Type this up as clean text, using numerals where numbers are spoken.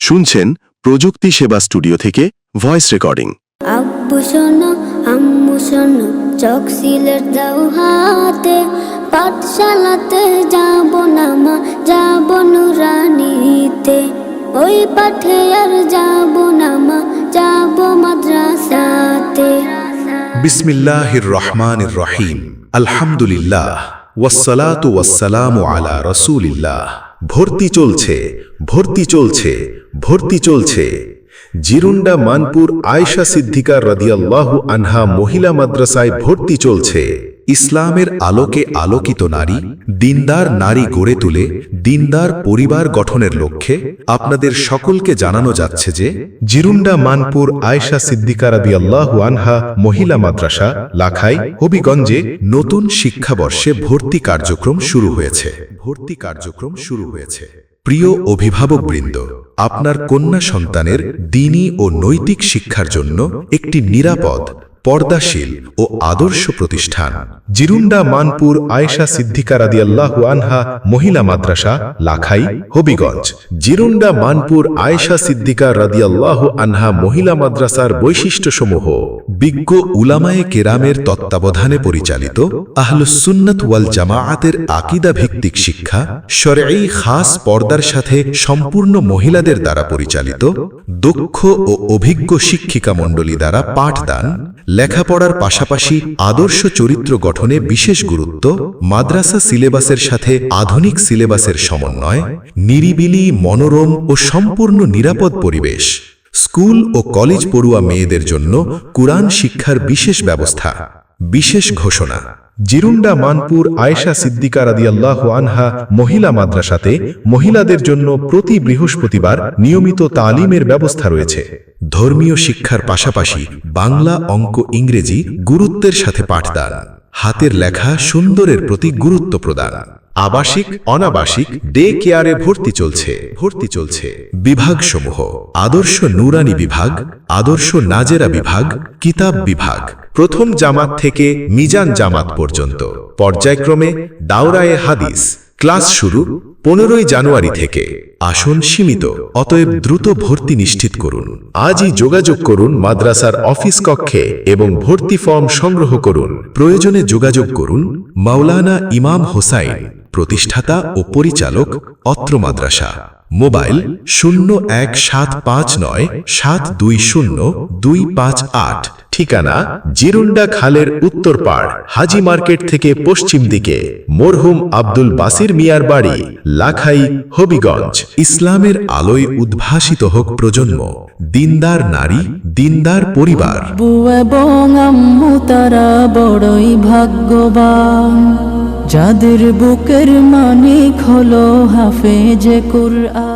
শুনছেন প্রযুক্তি সেবা স্টুডিও থেকে ভয়েস রেকর্ডিং। আব্বু শোনো আম্মু শোনো, চক সিলেট দাও হাতে, পাঠশালাতে যাব না মা, যাব নুরানিতে। ওই পাঠে আর যাব না মা, যাব মাদ্রাসাতে। বিসমিল্লাহির রহমানির রহিম। আলহামদুলিল্লাহ ওয়াসসালাতু ওয়াসসালামু আলা রাসূলিল্লাহ। ভর্তি চলছে, ভর্তি চলছে, ভর্তি চলছে। জিরুন্ডা মানপুর আয়েশা সিদ্দিকা রাদিয়াল্লাহু আনহা মহিলা মাদ্রাসায় ভর্তি চলছে। ইসলামের আলোকে আলোকিত নারী, দিনদার নারী গড়ে তুলে দিনদার পরিবার গঠনের লক্ষ্যে আপনাদের সকলকে জানানো যাচ্ছে যে জিরুন্ডা মানপুর আয়েশা সিদ্দিকা রাদিয়াল্লাহু আনহা মহিলা মাদ্রাসা লাখাই হবিগঞ্জে নতুন শিক্ষাবর্ষে ভর্তি কার্যক্রম শুরু হয়েছে। ভর্তি কার্যক্রম শুরু হয়েছে। প্রিয় অভিভাবকবৃন্দ, আপনার কন্যা সন্তানের দ্বীনী ও নৈতিক শিক্ষার জন্য একটি নিরাপদ, পর্দাশীল ও আদর্শ প্রতিষ্ঠান জিরুন্ডা মানপুর আয়েশা সিদ্দিকা রাদিয়াল্লাহু আনহা মহিলা মাদ্রাসা লাখাই হবিগঞ্জ। জিরুন্ডা মানপুর আয়েশা সিদ্দিকা রাদিয়াল্লাহু আনহা মহিলা মাদ্রাসার বৈশিষ্ট্যসমূহ: বিজ্ঞ উলামায়ে কেরামের তত্ত্বাবধানে পরিচালিত আহলুস সুন্নাত ওয়াল জামাআতের আকীদা ভিত্তিক শিক্ষা, শরঈ খাস পর্দার সাথে সম্পূর্ণ মহিলাদের দ্বারা পরিচালিত, দক্ষ ও অভিজ্ঞ শিক্ষিকা মণ্ডলী দ্বারা পাঠদান, লেখাপড়ার পাশাপাশি আদর্শ চরিত্র গঠনে বিশেষ গুরুত্ব, মাদ্রাসা সিলেবাসের সাথে আধুনিক সিলেবাসের সমন্বয়, নিরিবিলি, মনোরম ও সম্পূর্ণ নিরাপদ পরিবেশ, স্কুল ও কলেজ পড়ুয়া মেয়েদের জন্য কুরআন শিক্ষার বিশেষ ব্যবস্থা। বিশেষ ঘোষণা: জিরুন্ডা মানপুর আয়েশা সিদ্দিকা রাদিয়াল্লাহু আনহা মহিলা মাদ্রাসাতে মহিলাদের জন্য প্রতি বৃহস্পতিবার নিয়মিত তালিমের ব্যবস্থা রয়েছে। ধর্মীয় শিক্ষার পাশাপাশি বাংলা, অঙ্ক, ইংরেজি গুরুত্বের সাথে পাঠদান, হাতের লেখা সুন্দরের প্রতি গুরুত্ব প্রদান। আবাসিক, অনাবাসিক ডে কেয়ারে ভর্তি চলছে। ভর্তি চলছে। বিভাগসমূহ: আদর্শ নুরানি বিভাগ, আদর্শ নাজেরা বিভাগ, কিতাব বিভাগ, প্রথম জামাত থেকে মিজান জামাত পর্যন্ত। পর্যায়ক্রমে দাওরায়ে হাদিস। ক্লাস শুরু 15 জানুয়ারি থেকে। আসন সীমিত, অতএব দ্রুত ভর্তি নিশ্চিত করুন। আজই যোগাযোগ করুন মাদ্রাসার অফিস কক্ষে এবং ভর্তি ফর্ম সংগ্রহ করুন। প্রয়োজনে যোগাযোগ করুন মাওলানা ইমাম হোসাইন, প্রতিষ্ঠাতা ও পরিচালক, অত্র মাদ্রাসা। মোবাইল 01759720258। ঠিকানা: জিরুন্ডা খালের উত্তর পাড়, হাজি মার্কেট থেকে পশ্চিম দিকে, মরহুম আব্দুল বাসির মিয়ার বাড়ি, লাখাই হবিগঞ্জ। ইসলামের আলোয় উদ্ভাসিত হোক প্রজন্ম, দিনদার নারী, দিনদার পরিবার। আব্বু এবং আম্মু তারা বড়ই ভাগ্যবান, যাদের বুকের মানিক হলো হাফেজে কুরআন।